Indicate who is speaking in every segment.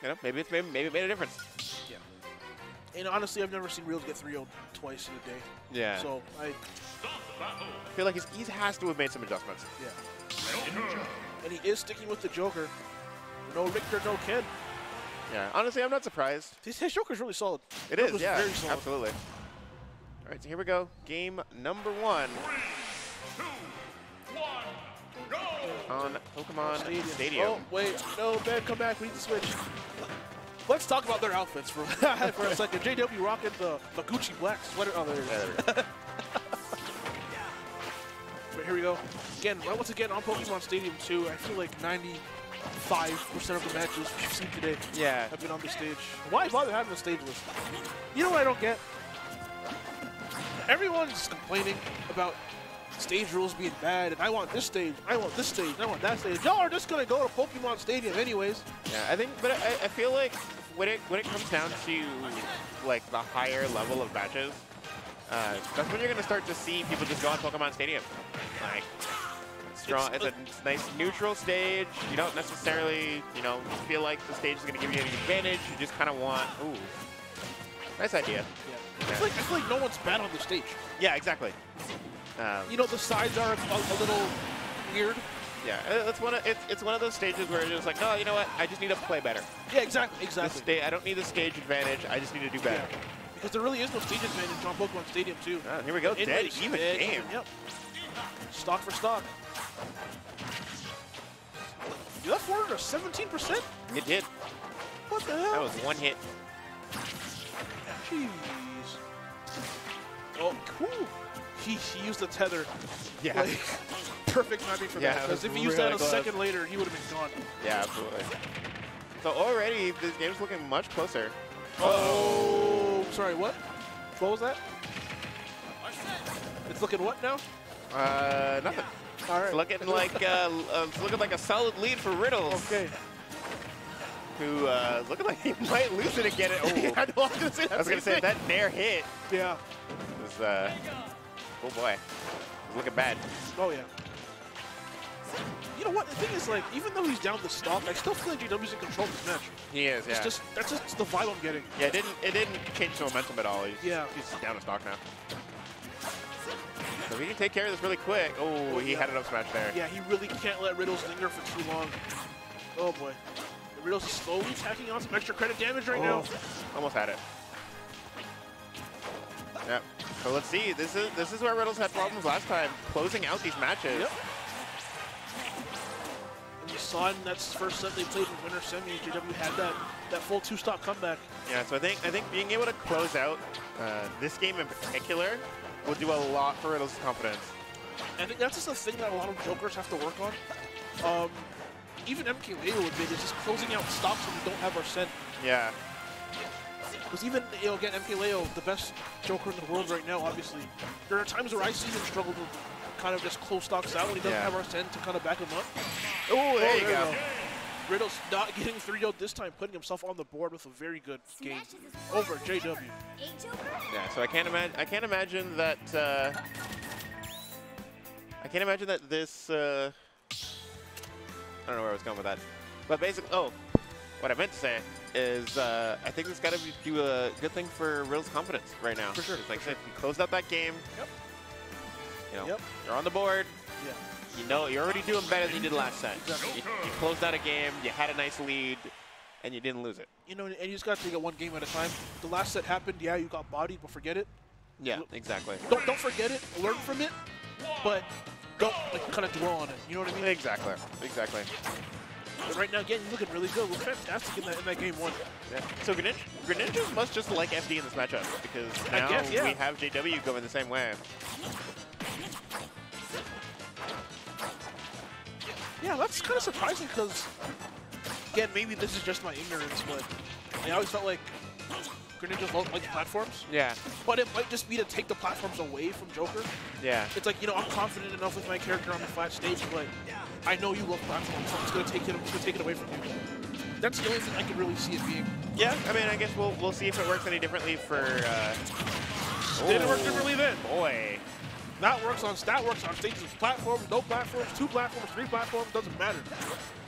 Speaker 1: You know, maybe it made a difference.
Speaker 2: Yeah. And honestly, I've never seen Riddles get 3-0'd twice in a day.
Speaker 1: Yeah.
Speaker 2: So I
Speaker 1: feel like he has to have made some adjustments.
Speaker 2: Yeah. And he is sticking with the Joker. No Richter, no Ken.
Speaker 1: Yeah. Honestly, I'm not surprised.
Speaker 2: His Joker's really solid.
Speaker 1: It is, yeah.
Speaker 2: Very solid.
Speaker 1: Absolutely. All right, so here we go. Game number 1.
Speaker 3: 3, 2, 1, go!
Speaker 1: On Pokemon Stadium.
Speaker 2: Oh, wait. No, Ben, come back. We need to switch. Let's talk about their outfits for, for a second. JW rocking the Gucci black sweater. Oh, there it is. But here we go. Again, once again, on Pokemon Stadium 2, I feel like 95% of the matches we've seen today have been on the stage. Why bother having a stage list? You know what I don't get? Everyone's complaining about stage rules being bad, and I want this stage, I want this stage, I want that stage. Y'all are just gonna go to Pokemon Stadium anyways.
Speaker 1: Yeah, I think, but I feel like when it comes down to like the higher level of matches, that's when you're gonna start to see people just go on Pokemon Stadium. Like, it's a nice neutral stage. You don't necessarily, feel like the stage is gonna give you any advantage. You just kind of want, ooh, nice idea.
Speaker 2: Yeah. I feel like no one's bad on the stage.
Speaker 1: Yeah, exactly.
Speaker 2: The sides are a little weird.
Speaker 1: Yeah, it's one of those stages where you're just like, oh, you know what? I just need to play better.
Speaker 2: Yeah, exactly.
Speaker 1: I don't need the stage advantage. I just need to do better.
Speaker 2: Yeah. Because there really is no stage advantage on Pokemon Stadium too.
Speaker 1: Here we go. Dead even game.
Speaker 2: Yep. Stock for stock. Dude, that forward or 17%?
Speaker 1: It did.
Speaker 2: What the hell?
Speaker 1: That was one hit.
Speaker 2: Jeez. Oh, cool. He used the tether.
Speaker 1: Yeah.
Speaker 2: Like, perfect timing for that. Because if he used that a second later, he would have been gone.
Speaker 1: Yeah, absolutely. So already, this game's looking much closer.
Speaker 2: Oh, sorry, what? What was that? It's looking what now?
Speaker 1: Nothing.
Speaker 2: All right.
Speaker 1: It's looking like a solid lead for Riddles.
Speaker 2: Okay.
Speaker 1: Who looking like he might lose it again. Oh,
Speaker 2: yeah, I know. I was gonna say
Speaker 1: that nair hit.
Speaker 2: Yeah.
Speaker 1: Was oh boy, it's looking bad.
Speaker 2: Oh yeah. You know what? The thing is, like, even though he's down the stock, I still feel like JW's in control of this match.
Speaker 1: He is, yeah.
Speaker 2: That's just the vibe I'm getting.
Speaker 1: Yeah, it didn't change the momentum at all. He's down to stock now. So we can take care of this really quick. Oh, he had an up smash there.
Speaker 2: Yeah, he really can't let Riddles linger for too long. Oh boy. Riddles is slowly tacking on some extra credit damage right now.
Speaker 1: Almost had it. Yep. So let's see. This is where Riddles had problems last time, closing out these matches.
Speaker 2: Yep. And you saw in that first set they played in Winter Semi, JW had that full 2-stop comeback.
Speaker 1: Yeah. So I think being able to close out this game in particular will do a lot for Riddles' confidence.
Speaker 2: And that's just a thing that a lot of Jokers have to work on. Even MK Leo admitted it's just closing out stocks when we don't have our scent.
Speaker 1: Yeah.
Speaker 2: Because even, again, MK Leo, the best Joker in the world right now, obviously, there are times where I see him struggle to kind of just close stocks out when he doesn't have our scent to kind of back him up.
Speaker 1: Oh, there you go.
Speaker 2: Riddles not getting 3-0 this time, putting himself on the board with a very good game over JW.
Speaker 1: Yeah, so I can't imagine that this I don't know where I was going with that. But basically, what I meant to say is I think this got to do a good thing for Riddles' confidence right now.
Speaker 2: For sure.
Speaker 1: Like I said, you closed out that game.
Speaker 2: Yep.
Speaker 1: You're on the board.
Speaker 2: Yeah.
Speaker 1: You're already doing better than you did last set.
Speaker 2: Exactly.
Speaker 1: You closed out a game, you had a nice lead, and you didn't lose it.
Speaker 2: And you just got to take it one game at a time. The last set happened, yeah, you got bodied, but forget it.
Speaker 1: Yeah, exactly.
Speaker 2: Don't forget it, learn from it, but don't kind of dwell on it. You know what I mean?
Speaker 1: Exactly.
Speaker 2: But right now, again, you're looking really good. We're fantastic in that game one.
Speaker 1: Yeah. So Greninja must just like FD in this matchup because now we have JW going the same way.
Speaker 2: Yeah, that's kind of surprising because, again, maybe this is just my ignorance, but I always felt like Greninja don't like the platforms.
Speaker 1: Yeah.
Speaker 2: But it might just be to take the platforms away from Joker.
Speaker 1: Yeah.
Speaker 2: It's like, I'm confident enough with my character on the flat stage, but I know you love platforms, so I'm just going to take it away from you. That's the only thing I can really see it being.
Speaker 1: Yeah, I mean, I guess we'll see if it works any differently for...
Speaker 2: Did it work differently then?
Speaker 1: Boy.
Speaker 2: That works on stages with platforms, no platforms, 2 platforms, 3 platforms, doesn't matter.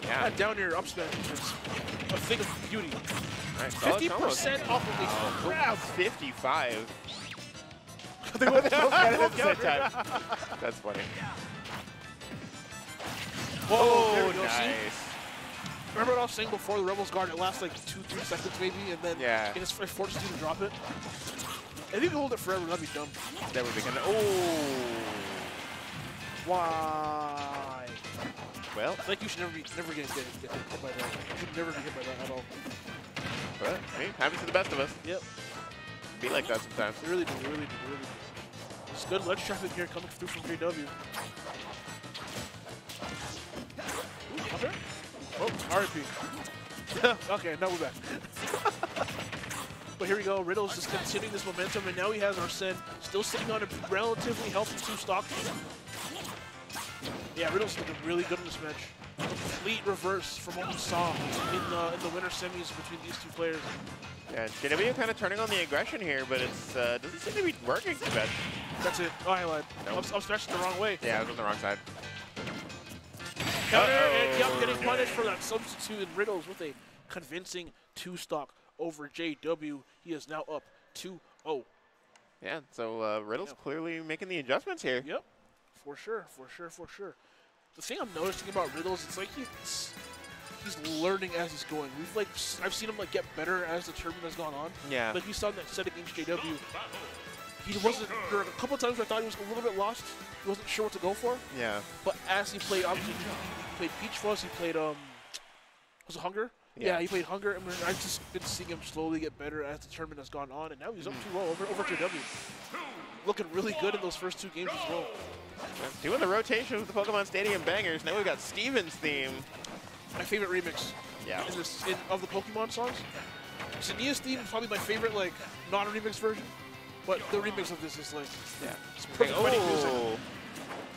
Speaker 1: Yeah.
Speaker 2: That down air up smash is a thing of beauty.
Speaker 1: Right,
Speaker 2: 50% off of a grab.
Speaker 1: 55.
Speaker 2: They both
Speaker 1: at the same time. That's funny.
Speaker 2: Whoa,
Speaker 1: Oh,
Speaker 2: nice.
Speaker 1: nice.
Speaker 2: Remember what I was saying before, the Rebels guard, it lasts like 2-3 seconds maybe, and then it forces you to drop it. If you can hold it forever, that'd be dumb.
Speaker 1: That would be kind of, oh.
Speaker 2: Why?
Speaker 1: Well.
Speaker 2: I think you should never get hit by that. You should never be hit by that at all.
Speaker 1: But, I mean, happens to the best of us.
Speaker 2: Yep.
Speaker 1: Be like that sometimes.
Speaker 2: They really do, they really do, they really do. It's good ledge traffic here coming through from JW. Ooh, up there? Oh, RP. Okay, now we're back. But here we go, Riddles just continuing this momentum, and now he has Arsene still sitting on a relatively healthy 2-stock. Yeah, Riddles looking really good in this match. Complete reverse from what we saw in the winter semis between these two players.
Speaker 1: Yeah, JW kind of turning on the aggression here, but it's doesn't seem to be working too bad.
Speaker 2: That's it. Oh, I lied. Nope. I'm smashing the wrong way.
Speaker 1: Yeah, I was on the wrong side.
Speaker 2: Counter, and yep, getting punished for that substitute, and Riddles with a convincing 2-stock over JW. He is now up 2-0.
Speaker 1: Yeah, so Riddles clearly making the adjustments here.
Speaker 2: Yep, for sure, for sure, for sure. The thing I'm noticing about Riddles, it's like he's learning as he's going. I've seen him get better as the tournament has gone on.
Speaker 1: Yeah.
Speaker 2: Like we saw in that set against JW. He wasn't. There were a couple of times where I thought he was a little bit lost. He wasn't sure what to go for.
Speaker 1: Yeah.
Speaker 2: But as he played, obviously, he played Peach Fuzz. He played was it Hunger? Yeah, he played Hunger. I mean, I've just been seeing him slowly get better as the tournament has gone on, and now he's up 2-0 over JW. Looking really good in those first 2 games as well.
Speaker 1: Doing the rotation with the Pokemon Stadium bangers. Now we've got Steven's theme.
Speaker 2: My favorite remix.
Speaker 1: Yeah.
Speaker 2: Of the Pokemon songs. Zinnia's theme is probably my favorite, non-remix version. But the remix of this is it's perfect fighting music.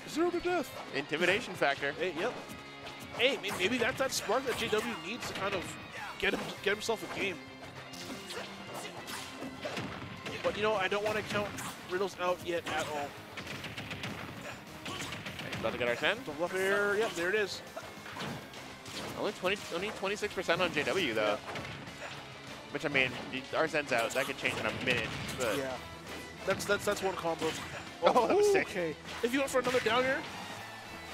Speaker 2: 0 to death.
Speaker 1: Intimidation factor.
Speaker 2: Hey, yep. Hey, maybe that's that spark that JW needs to kind of get himself a game. But I don't want to count Riddles out yet at all.
Speaker 1: About to get our 10.
Speaker 2: Double up air. Yep, there it is.
Speaker 1: Only 26% on JW though. Yeah. Which I mean, Arsene's out. That could change in a minute. But
Speaker 2: yeah. That's one combo.
Speaker 1: Oh, that was sick.
Speaker 2: Okay. If you went for another down air,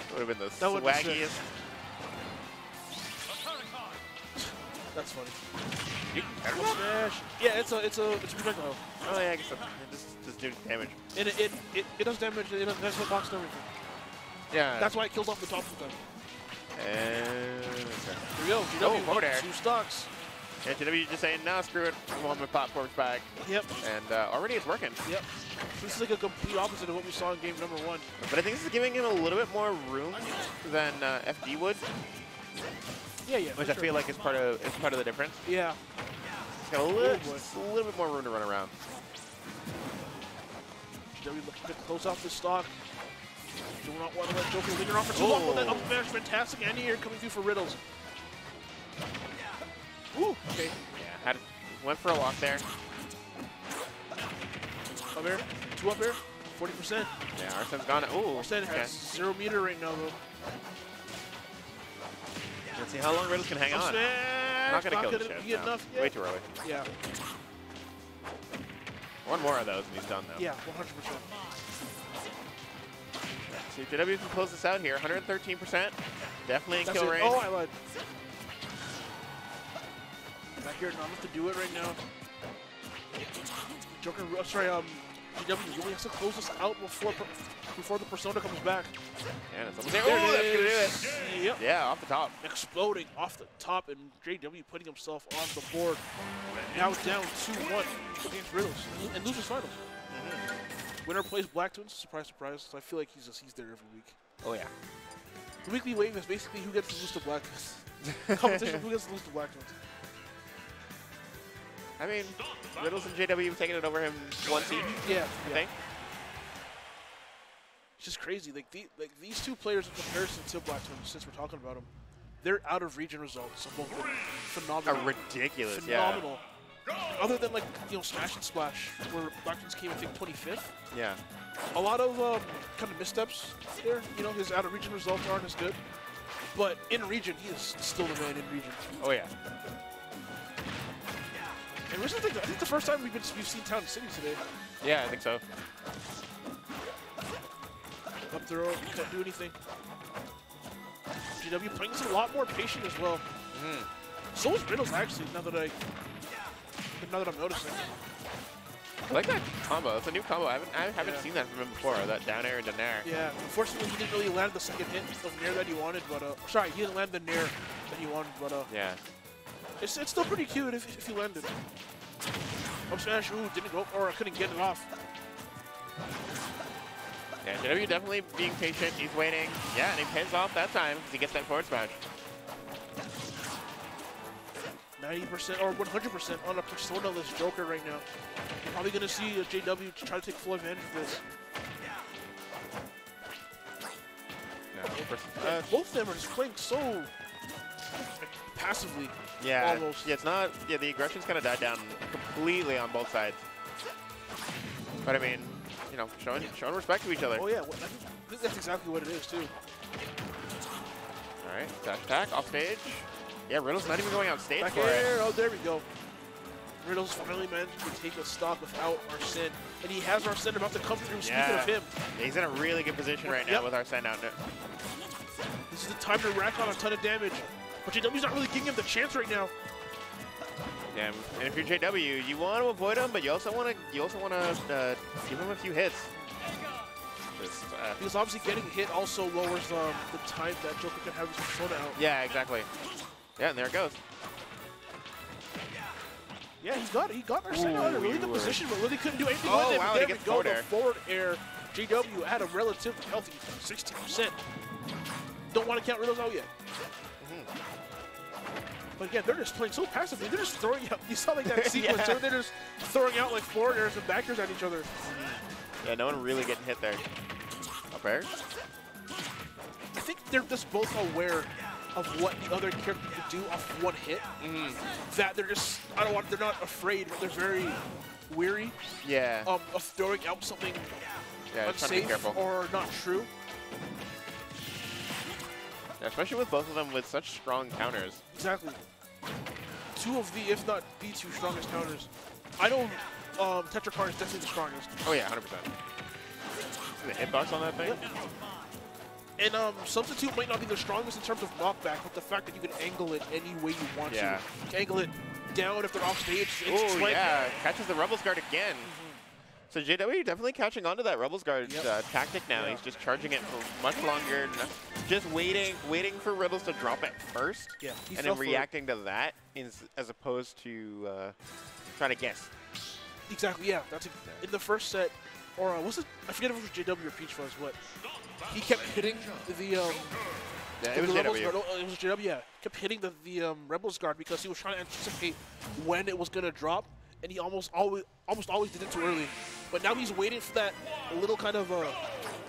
Speaker 1: that would have been the swaggiest.
Speaker 2: That's funny.
Speaker 1: Smash.
Speaker 2: Yeah, it's a projectile.
Speaker 1: Oh yeah, I guess just do damage.
Speaker 2: And it does damage. It has hitbox and everything.
Speaker 1: Yeah.
Speaker 2: That's why it kills off the top of them.
Speaker 1: And
Speaker 2: here we go. JW
Speaker 1: forward air.
Speaker 2: 2 stocks.
Speaker 1: Yeah, JW just saying, no, screw it. I want my platforms back.
Speaker 2: Yep.
Speaker 1: And already it's working.
Speaker 2: Yep. This is like a complete opposite of what we saw in game number 1.
Speaker 1: But I think this is giving him a little bit more room than FD would.
Speaker 2: Yeah, yeah.
Speaker 1: Which I feel like is part of the difference.
Speaker 2: Yeah.
Speaker 1: It's got a little bit more room to run around.
Speaker 2: JW looking to close off the stock. Do not want to let Joker linger on for too long. That up smash, fantastic anti-air coming through for Riddles. Ooh, okay.
Speaker 1: Yeah, went for a walk there.
Speaker 2: Up air, 2 up air, 40%.
Speaker 1: Yeah, Arsene's gone. Ooh.
Speaker 2: Arsene has 0 meter right now, though.
Speaker 1: Let's see how long Riddles can hang on. Not going to kill the shit. No.
Speaker 2: Enough
Speaker 1: Way too early.
Speaker 2: Yeah.
Speaker 1: One more of those and he's done, though.
Speaker 2: Yeah, 100%.
Speaker 1: See if JW can close this out here. 113%. Definitely in kill range.
Speaker 2: Oh, I lied. Back here, not enough to do it right now. Joker, sorry, JW really has to close this out before the Persona comes back.
Speaker 1: And it's almost there. Oh, that's gonna do it.
Speaker 2: Yep.
Speaker 1: Yeah, off the top.
Speaker 2: Exploding off the top, and JW putting himself on the board. Now down 2-1 against Riddles, and loses finals. Winner plays Black Twins. Surprise, surprise. So I feel like he's there every week.
Speaker 1: Oh yeah.
Speaker 2: The weekly wave is basically who gets to lose to Black Twins. Competition, who gets to lose to Black Twins.
Speaker 1: I mean, Riddles and JW have taken it over him once each.
Speaker 2: Yeah,
Speaker 1: I think.
Speaker 2: It's just crazy. Like these two players in comparison to Black Twins, since we're talking about them, their out of region results have both been phenomenal.
Speaker 1: Ridiculous.
Speaker 2: Phenomenal.
Speaker 1: Yeah.
Speaker 2: Other than Smash and Splash, where Black Twins came I think 25th.
Speaker 1: Yeah.
Speaker 2: A lot of kind of missteps there. His out of region results aren't as good. But in region, he is still the man in region.
Speaker 1: Oh yeah.
Speaker 2: And this is I think the first time we've seen Town City today.
Speaker 1: Yeah, I think so.
Speaker 2: Up throw, can't do anything. GW playing this a lot more patient as well. So is Riddles actually. Now that I'm noticing.
Speaker 1: I like that combo. It's a new combo. I haven't seen that from him before. That down air and down air.
Speaker 2: Yeah. Unfortunately, he didn't really land the second hit of nair that he wanted. But sorry, he didn't land the nair that he wanted. But
Speaker 1: yeah.
Speaker 2: It's still pretty cute if he landed. Up smash, ooh, didn't go, or I couldn't get it off.
Speaker 1: Yeah, JW definitely being patient. He's waiting. Yeah, and he pins off that time because he gets that forward smash.
Speaker 2: 90% or 100% on a persona-less Joker right now. You're probably going to see JW try to take full advantage of this.
Speaker 1: Yeah,
Speaker 2: both of them are just playing so passively.
Speaker 1: Yeah,
Speaker 2: almost.
Speaker 1: Yeah, it's not. Yeah, the aggression's kind of died down completely on both sides. But I mean, you know, showing respect to each other.
Speaker 2: Oh yeah, well, I think that's exactly what it is too.
Speaker 1: All right, dash attack off stage. Yeah, Riddles not even going on stage
Speaker 2: Back
Speaker 1: for
Speaker 2: air.
Speaker 1: it.
Speaker 2: Oh, there we go. Riddles finally managed to take a stock without Arsene, and he has Arsene about to come through. Speaking of him,
Speaker 1: yeah, he's in a really good position right now with Arsene out there.
Speaker 2: This is the time to rack on a ton of damage. But JW's not really giving him the chance right now.
Speaker 1: Yeah, and if you're JW, you want to avoid him, but you also want to give him a few hits.
Speaker 2: Because obviously getting hit also lowers the time that Joker can have his persona out.
Speaker 1: Yeah, exactly. Yeah, and there it goes.
Speaker 2: Yeah, he got Arsene out in a really good position, but really couldn't do anything with it.
Speaker 1: Wow,
Speaker 2: But there
Speaker 1: he
Speaker 2: we
Speaker 1: gets
Speaker 2: go,
Speaker 1: forward
Speaker 2: the
Speaker 1: air.
Speaker 2: forward air. JW at a relatively healthy 60%. Don't want to count Riddles out yet. But again, they're just playing so passively. They're just throwing out. You saw like that sequence where they're just throwing out like forward airs and back airs at each other.
Speaker 1: Yeah, no one really getting hit there. Up air?
Speaker 2: I think they're just both aware of what the other character can do off one hit. That they're just, they're not afraid, but they're very weary of throwing out something unsafe or not true.
Speaker 1: Yeah, especially with both of them with such strong counters.
Speaker 2: Exactly. Two of the, if not the two strongest counters. I know Tetracar is definitely the strongest.
Speaker 1: Oh yeah, 100%. The hitbox on that thing?
Speaker 2: And Substitute might not be the strongest in terms of knockback, but the fact that you can angle it any way you want to. You can angle it down if they're off stage.
Speaker 1: Oh yeah, catches the Rebels Guard again. So JW definitely catching on to that Rebels Guard tactic now. He's just charging it for much longer, just waiting for Riddles to drop it first, and then reacting to that as opposed to trying to guess.
Speaker 2: Exactly, yeah. That's in the first set, or was it? I forget if it was JW or Peach Fuzz, but he kept hitting the
Speaker 1: yeah, it was
Speaker 2: Rebels
Speaker 1: JW.
Speaker 2: Guard. Oh, it was JW, yeah. Kept hitting the Rebels Guard because he was trying to anticipate when it was gonna drop, and he almost always did it too early. But now he's waiting for that little kind of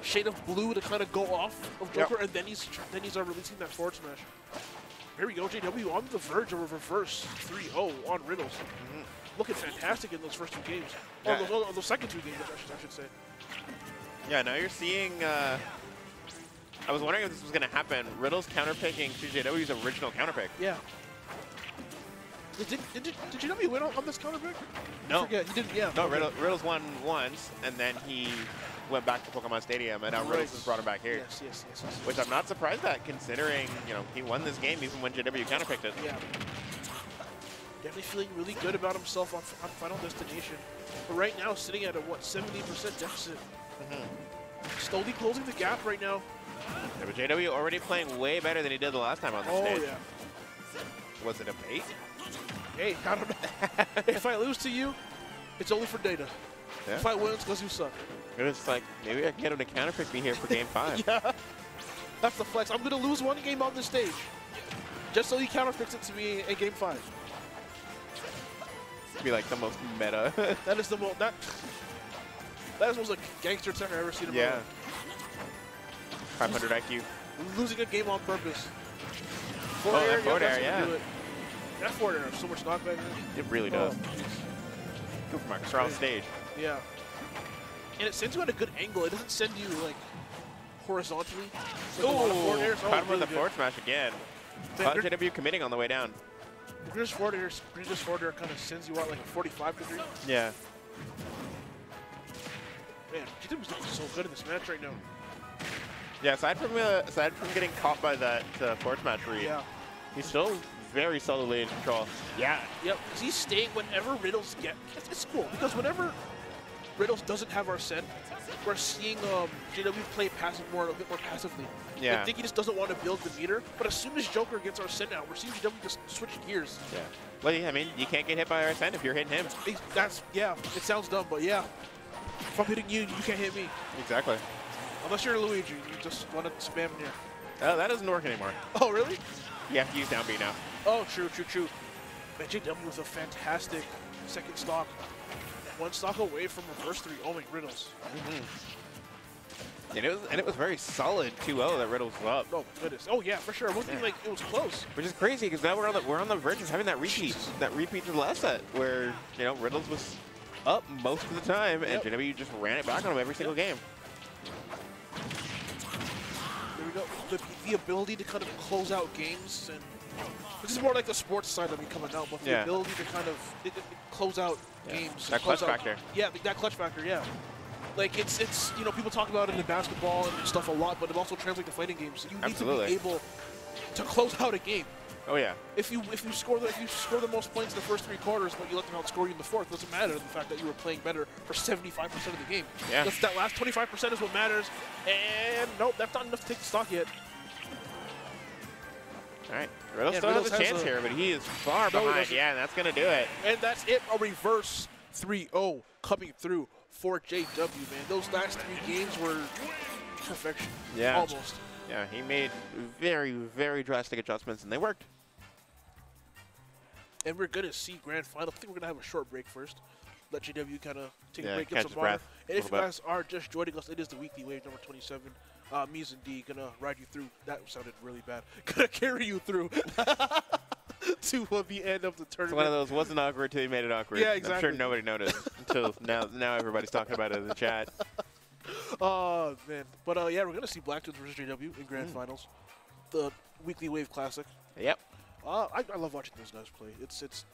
Speaker 2: shade of blue to kind of go off of Joker, and then he's releasing that forward smash. Here we go, JW on the verge of a reverse 3-0 on Riddles. Looking fantastic in those first two games.
Speaker 1: Yeah.
Speaker 2: Or those second two games, I should say. Yeah,
Speaker 1: now you're seeing, I was wondering if this was going to happen, Riddles counterpicking to JW's original counterpick.
Speaker 2: Yeah. Did JW win on this counterpick?
Speaker 1: No.
Speaker 2: I forget, he didn't, yeah.
Speaker 1: No, Riddles won once, and then he went back to Pokemon Stadium, and now Riddles has brought him back here.
Speaker 2: Yes.
Speaker 1: Which I'm not surprised at, considering, you know, he won this game even when JW counterpicked it.
Speaker 2: Yeah. Definitely feeling really good about himself on Final Destination. But right now, sitting at a, 70% deficit. Slowly closing the gap right now.
Speaker 1: Yeah, but JW already playing way better than he did the last time on the stage.
Speaker 2: Oh, yeah.
Speaker 1: Was it a bait?
Speaker 2: Hey, I don't know. If I lose to you, it's only for data.
Speaker 1: Yeah.
Speaker 2: If I win, it's because you suck.
Speaker 1: It was like, maybe I can get him to counterpick me here for game 5.
Speaker 2: Yeah. That's the flex. I'm going to lose one game on this stage. Just so he counterpicks it to me in game 5.
Speaker 1: Be like the most meta.
Speaker 2: That is the most that is the most like gangster tech I've ever seen in my life.
Speaker 1: 500 IQ.
Speaker 2: Losing a game on purpose.
Speaker 1: Forward air, yeah.
Speaker 2: Do it. That forward air has so much knockback.
Speaker 1: It really does. Good Marcus, we're on stage.
Speaker 2: Yeah. And it sends you at a good angle. It doesn't send you like horizontally.
Speaker 1: Ooh, caught him with
Speaker 2: really
Speaker 1: the
Speaker 2: good.
Speaker 1: forward smash again.
Speaker 2: Man,
Speaker 1: JW committing on the way down.
Speaker 2: British forward air kind of sends you out like a 45 degree.
Speaker 1: Yeah.
Speaker 2: Man, JW's looking so good in this match right now.
Speaker 1: Yeah, aside from getting caught by that forward smash read,
Speaker 2: Yeah.
Speaker 1: he's still very solidly in control. Yeah.
Speaker 2: Yep, because he's staying whenever Riddles get. It's cool because whenever Riddles doesn't have our set, we're seeing JW play a bit more passively.
Speaker 1: Yeah.
Speaker 2: I think he just doesn't want to build the meter, but as soon as Joker gets our set out, we're seeing JW just switch gears.
Speaker 1: Yeah. Well, I mean, you can't get hit by our send if you're hitting him.
Speaker 2: Yeah, it sounds dumb, but yeah. If I'm hitting you, you can't hit me.
Speaker 1: Exactly.
Speaker 2: Unless you're Luigi, you just want to spam near.
Speaker 1: Oh, that doesn't work anymore.
Speaker 2: Oh, really?
Speaker 1: You have to use down B now.
Speaker 2: Oh, true. Man, JW was a fantastic second stock. One stock away from reverse 3-0ing Riddles.
Speaker 1: And it was very solid 2-0 that Riddles was up.
Speaker 2: Oh my goodness. Oh yeah, for sure. It wasn't like it was close.
Speaker 1: Which is crazy because now we're on the verge of having that repeat to the last set where Riddles was up most of the time and JW just ran it back on him every single game.
Speaker 2: There we go. The ability to kind of close out games, and this is more like the sports side of me coming out, but the ability to kind of close out games.
Speaker 1: That clutch factor.
Speaker 2: Yeah, that clutch factor. Yeah. Like it's people talk about it in basketball and stuff a lot, but it also translates to fighting games. You need to be able to close out a game.
Speaker 1: Oh yeah.
Speaker 2: If you score the most points in the first 3 quarters, but you let them outscore you in the fourth, doesn't matter. The fact that you were playing better for 75% of the game.
Speaker 1: Yeah.
Speaker 2: That last 25% is what matters. And nope, that's not enough to take the stock yet.
Speaker 1: All right, Riddles still has a chance here, but he is far behind. Yeah, and that's gonna do it.
Speaker 2: And that's it. A reverse 3-0 coming through for JW, man. Those last 3 games were perfection.
Speaker 1: Yeah.
Speaker 2: Almost.
Speaker 1: Yeah, he made very, very drastic adjustments, and they worked.
Speaker 2: And we're going to see Grand Final. I think we're going to have a short break first. Let JW kind of take a break,
Speaker 1: catch
Speaker 2: get some
Speaker 1: his
Speaker 2: water.
Speaker 1: breath
Speaker 2: And if you guys are just joining us, it is the Weekly Wave number 27. Mies and D going to ride you through. That sounded really bad. Going to carry you through to the end of the tournament.
Speaker 1: It's one of those wasn't awkward till you made it awkward.
Speaker 2: Yeah, exactly.
Speaker 1: I'm sure nobody noticed until now everybody's talking about it in the chat.
Speaker 2: Oh, man. But, yeah, we're going to see Blacktoons versus JW in Grand Finals. The Weekly Wave Classic.
Speaker 1: Yep.
Speaker 2: I love watching those guys play. It's